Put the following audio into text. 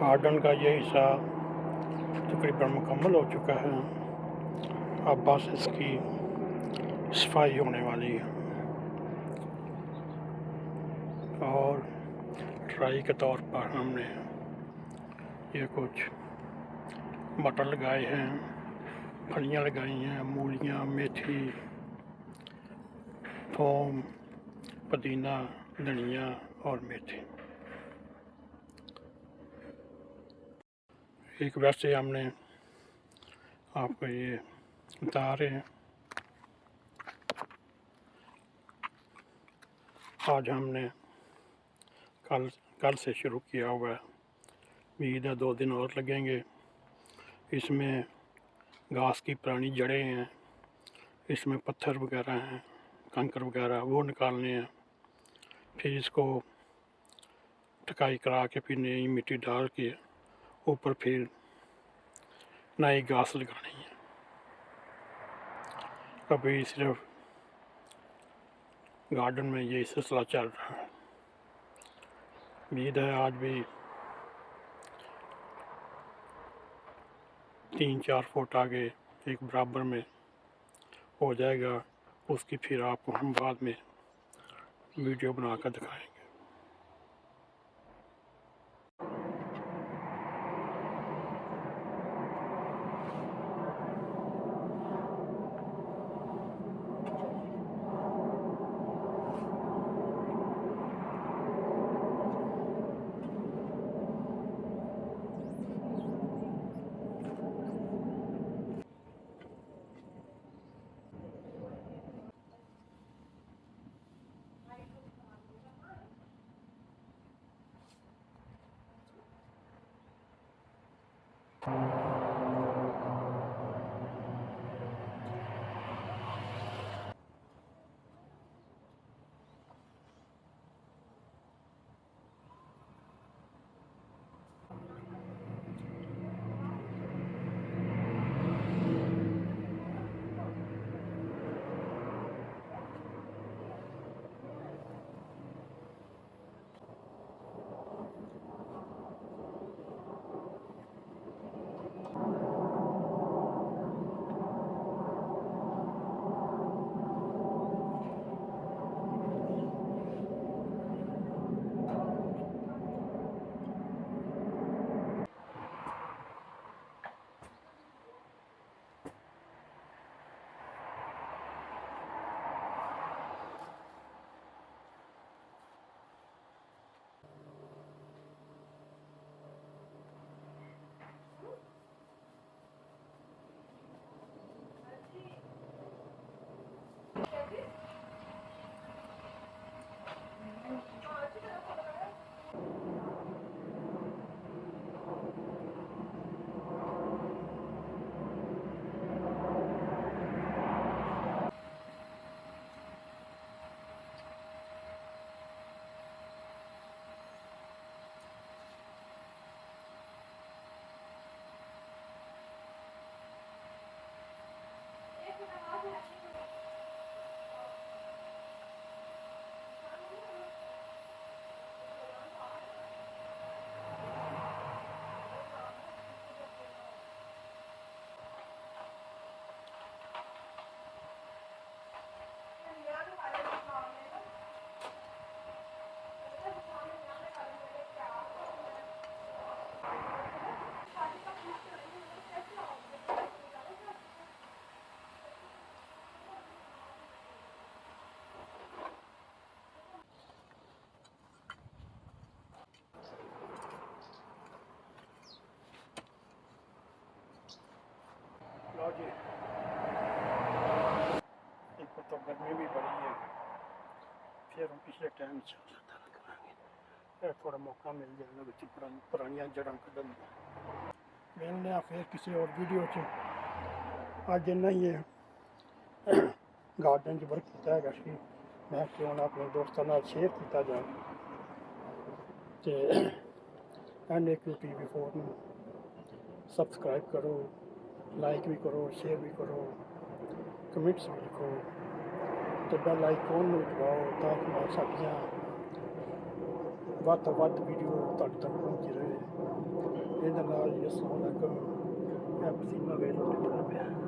Garden का ये हिस्सा तकरीबन मुकम्मल हो चुका है। अब बस इसकी सफाई होने वाली है और ट्राई के तौर पर हमने ये कुछ मटर लगाए हैं, फलियाँ लगाई हैं, मूलियाँ, मेथी, थूम, पुदीना, धनिया और मेथी। एक वैसे हमने आपको ये बता रहे हैं। आज हमने कल से शुरू किया हुआ है। उम्मीद है 2 दिन और लगेंगे। इसमें घास की पुरानी जड़ें हैं, इसमें पत्थर वगैरह हैं, कंकर वगैरह वो निकालने हैं। फिर इसको ढकाई करा के फिर नई मिट्टी डाल के ऊपर फिर नई घास लगानी है। अभी सिर्फ गार्डन में ये सिलसिला चल रहा है। उम्मीद है आज भी 3-4 फुट आगे एक बराबर में हो जाएगा। उसकी फिर आपको हम बाद में वीडियो बना कर दिखाएंगे। लो जी, एक तो गर्मी भी बड़ी है, फिर हम पिछले टाइम करांगे, थोड़ा मौका मिल जाएगा बच्चे पुरानियां जड़ां कड्ढण दा। मिलने आ फिर किसी और वीडियो च। अज इन्ना ही गार्डन च वर्क किया है कि मैं क्यों ना अपने दोस्तों नाल शेयर किया जाए। तो NAQTV4 सबसक्राइब करो, लाइक भी करो, शेयर भी करो, कमेंट्स भी लिखो, तो बेल आइकॉन ਨੂੰ ਦਬਾਓ ਤਾਂ ਕਿ ਸਾਡੀਆਂ ਵੱਧ ਤੋਂ ਵੱਧ ਵੀਡੀਓ ਤੁਹਾਡੇ ਤੱਕ ਪਹੁੰਚਦੀ ਰਹੇ। ਇਹਦਾ ਨਾਲ ਹੀ ਸੌਣ ਲੱਗ ਪਸੀਨਾ ਵੇਖ ਲੋ ਨਿਕਲਦਾ ਪਿਆ।